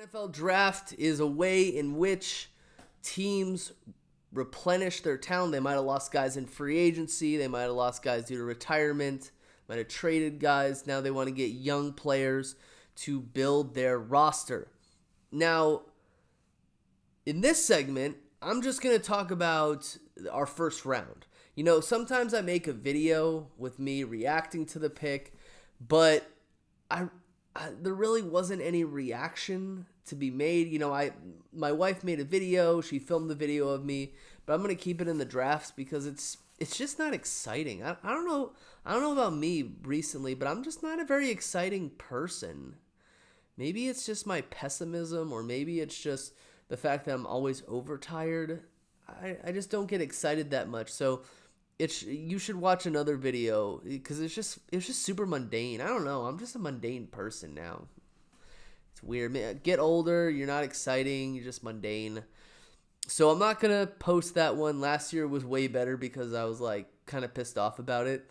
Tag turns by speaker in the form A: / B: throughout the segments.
A: NFL draft is a way in which teams replenish their talent. They might have lost guys in free agency. They might have lost guys due to retirement. Might have traded guys. Now they want to get young players to build their roster. Now, in this segment, I'm just going to talk about our first round. You know, sometimes I make a video with me reacting to the pick, but there really wasn't any reaction to be made. You know, my wife made a video. She filmed the video of me, but I'm going to keep it in the drafts because it's just not exciting. I don't know about me recently, but I'm just not a very exciting person. Maybe it's just my pessimism, or maybe it's just the fact that I'm always overtired. I just don't get excited that much. So you should watch another video because it's just super mundane. I don't know. I'm just a mundane person now. It's weird. Man, get older, you're not exciting. You're just mundane. So I'm not going to post that one. Last year was way better because I was like kind of pissed off about it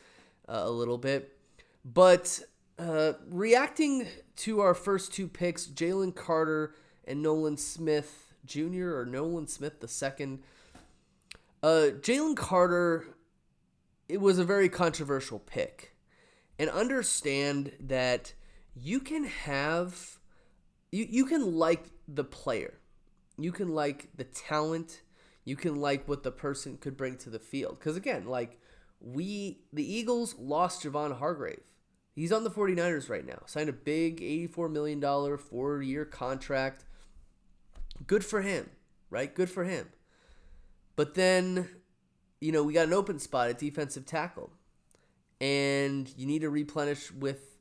A: a little bit. But reacting to our first two picks, Jalen Carter and Nolan Smith Jr. or Nolan Smith II. Jalen Carter, it was a very controversial pick. And understand that you can like the player. You can like the talent. You can like what the person could bring to the field. Because again, the Eagles lost Javon Hargrave. He's on the 49ers right now. Signed a big $84 million 4-year contract. Good for him, right? Good for him. But then, you know, we got an open spot at defensive tackle. And you need to replenish with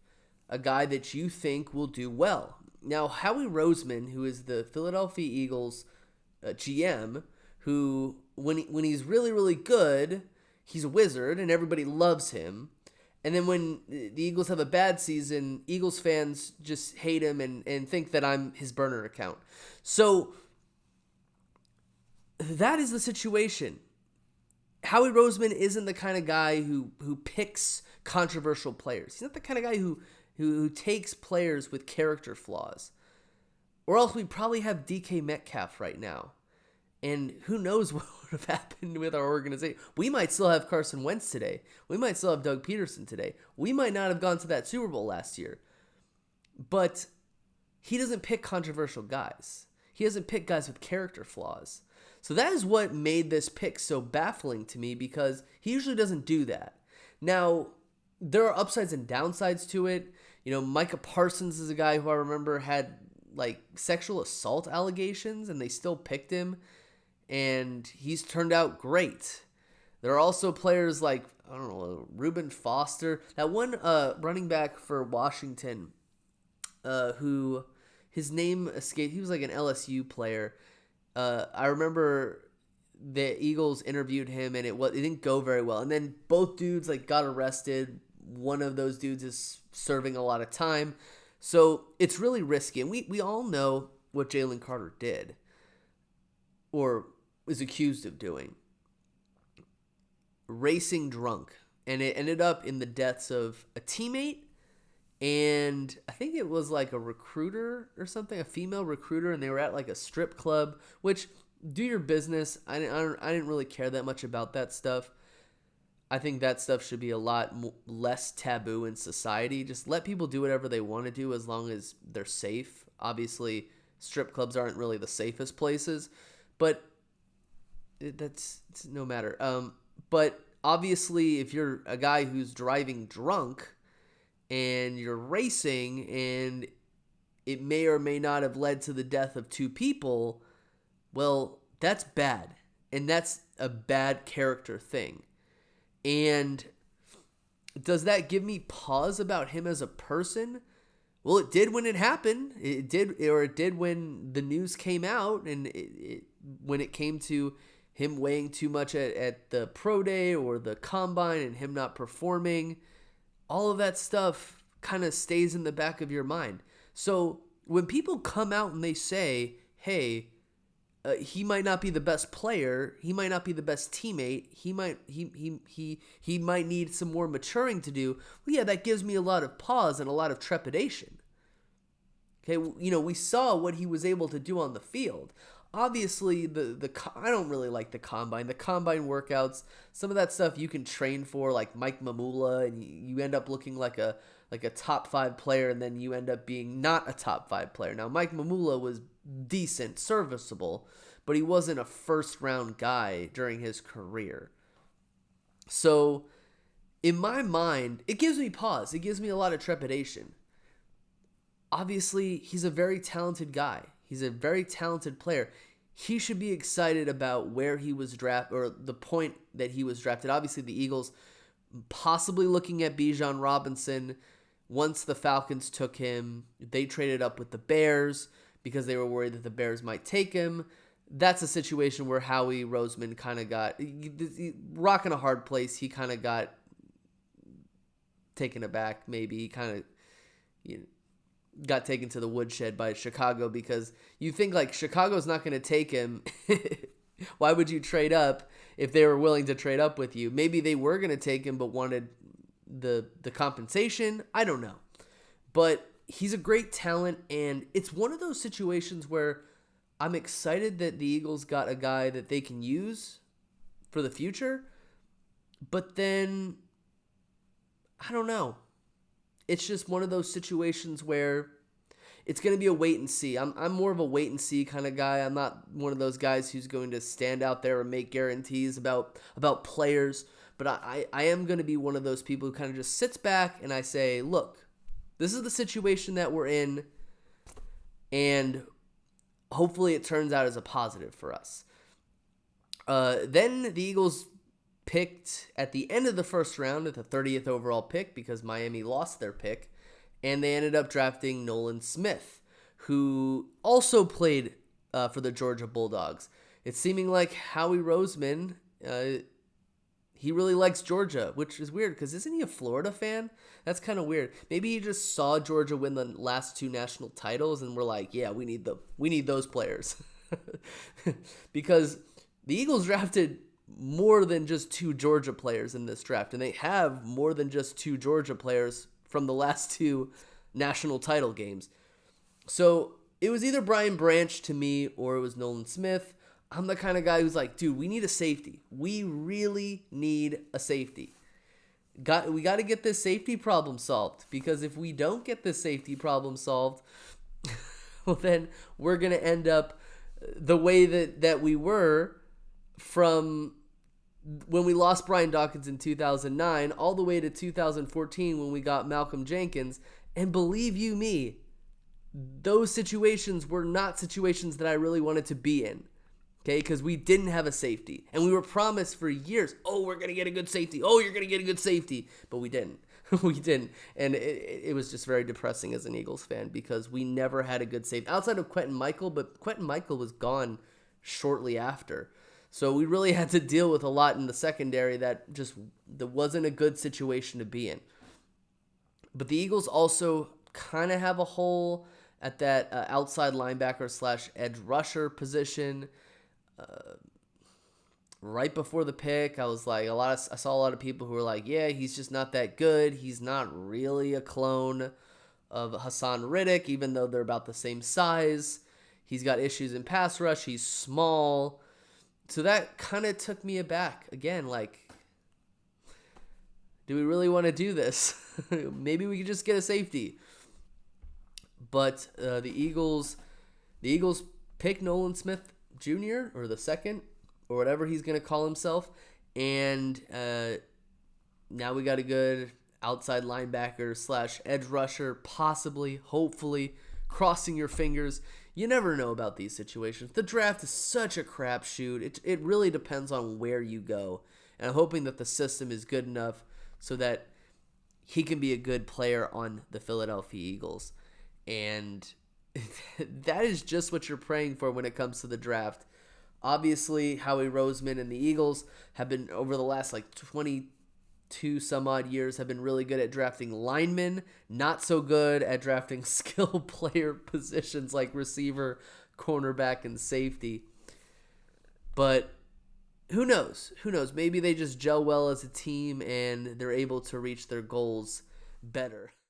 A: a guy that you think will do well. Now, Howie Roseman, who is the Philadelphia Eagles GM, who, when he's really, really good, he's a wizard and everybody loves him. And then when the Eagles have a bad season, Eagles fans just hate him and think that I'm his burner account. So that is the situation. Howie Roseman isn't the kind of guy who picks controversial players. He's not the kind of guy who takes players with character flaws. Or else we'd probably have DK Metcalf right now. And who knows what would have happened with our organization. We might still have Carson Wentz today. We might still have Doug Peterson today. We might not have gone to that Super Bowl last year. But he doesn't pick controversial guys. He doesn't pick guys with character flaws. So that is what made this pick so baffling to me, because he usually doesn't do that. Now, there are upsides and downsides to it. You know, Micah Parsons is a guy who I remember had sexual assault allegations, and they still picked him, and he's turned out great. There are also players like, I don't know, Reuben Foster, that one running back for Washington, who his name escaped. He was like an LSU player. I remember the Eagles interviewed him, and it didn't go very well. And then both dudes got arrested. One of those dudes is serving a lot of time. So it's really risky. And we all know what Jalen Carter did, or is accused of doing. Racing drunk. And it ended up in the deaths of a teammate, and I think it was a recruiter or something, a female recruiter, and they were at a strip club, which, do your business. I didn't really care that much about that stuff. I think that stuff should be a lot less taboo in society. Just let people do whatever they want to do as long as they're safe. Obviously, strip clubs aren't really the safest places, but it's no matter. But obviously, if you're a guy who's driving drunk and you're racing and it may or may not have led to the death of two people, well, that's bad. And that's a bad character thing. And does that give me pause about him as a person? Well, it did when it happened. It did when the news came out, and when it came to him weighing too much at the pro day or the combine and him not performing. All of that stuff kind of stays in the back of your mind. So when people come out and they say, hey, he might not be the best player, he might not be the best teammate, he might need some more maturing to do, well, yeah, that gives me a lot of pause and a lot of trepidation. Okay, we saw what he was able to do on the field. Obviously, I don't really like the combine. The combine workouts, some of that stuff you can train for, like Mike Mamula, and you end up looking like a top 5 player, and then you end up being not a top 5 player. Now, Mike Mamula was decent, serviceable, but he wasn't a first round guy during his career. So, in my mind, it gives me pause. It gives me a lot of trepidation. Obviously, he's a very talented guy. He's a very talented player. He should be excited about where he was drafted, or the point that he was drafted. Obviously, the Eagles possibly looking at Bijan Robinson. Once the Falcons took him, they traded up with the Bears because they were worried that the Bears might take him. That's a situation where Howie Roseman kind of got rocking a hard place. He kind of got taken aback. Maybe he kind of got taken to the woodshed by Chicago, because you think like Chicago's not going to take him. Why would you trade up if they were willing to trade up with you? Maybe they were going to take him but wanted the compensation. I don't know. But he's a great talent, and it's one of those situations where I'm excited that the Eagles got a guy that they can use for the future. But then, I don't know. It's just one of those situations where it's going to be a wait and see. I'm more of a wait and see kind of guy. I'm not one of those guys who's going to stand out there and make guarantees about players. But I am going to be one of those people who kind of just sits back and I say, look, this is the situation that we're in, and hopefully it turns out as a positive for us. Then the Eagles picked at the end of the first round at the 30th overall pick, because Miami lost their pick, and they ended up drafting Nolan Smith, who also played for the Georgia Bulldogs. It's seeming like Howie Roseman, he really likes Georgia, which is weird because isn't he a Florida fan? That's kind of weird. Maybe he just saw Georgia win the last 2 national titles and we're like, yeah, we need them. We need those players. Because the Eagles drafted more than just 2 Georgia players in this draft, and they have more than just 2 Georgia players from the last 2 national title games. So it was either Brian Branch to me or it was Nolan Smith. I'm the kind of guy who's like, dude, we need a safety. We really need a safety. We got to get this safety problem solved, because if we don't get this safety problem solved, well, then we're going to end up the way that we were from when we lost Brian Dawkins in 2009 all the way to 2014 when we got Malcolm Jenkins. And believe you me, those situations were not situations that I really wanted to be in. Okay, because we didn't have a safety. And we were promised for years, oh, we're going to get a good safety. Oh, you're going to get a good safety. But we didn't. We didn't. And it was just very depressing as an Eagles fan, because we never had a good safety. Outside of Quentin Michael, but Quentin Michael was gone shortly after. So we really had to deal with a lot in the secondary that wasn't a good situation to be in. But the Eagles also kind of have a hole at that outside linebacker / edge rusher position. Right before the pick, I was like, I saw a lot of people who were like, yeah, he's just not that good. He's not really a clone of Hassan Riddick, even though they're about the same size. He's got issues in pass rush. He's small. So that kind of took me aback. Again, like, do we really want to do this? Maybe we could just get a safety. But the Eagles pick Nolan Smith Jr. or the second or whatever he's going to call himself. And now we got a good outside linebacker / edge rusher, possibly, hopefully, crossing your fingers. You never know about these situations. The draft is such a crapshoot. It really depends on where you go. And I'm hoping that the system is good enough so that he can be a good player on the Philadelphia Eagles. And that is just what you're praying for when it comes to the draft. Obviously, Howie Roseman and the Eagles have been, over the last 22 some odd years, have been really good at drafting linemen, not so good at drafting skill player positions like receiver, cornerback, and safety. But who knows? Maybe they just gel well as a team and they're able to reach their goals better.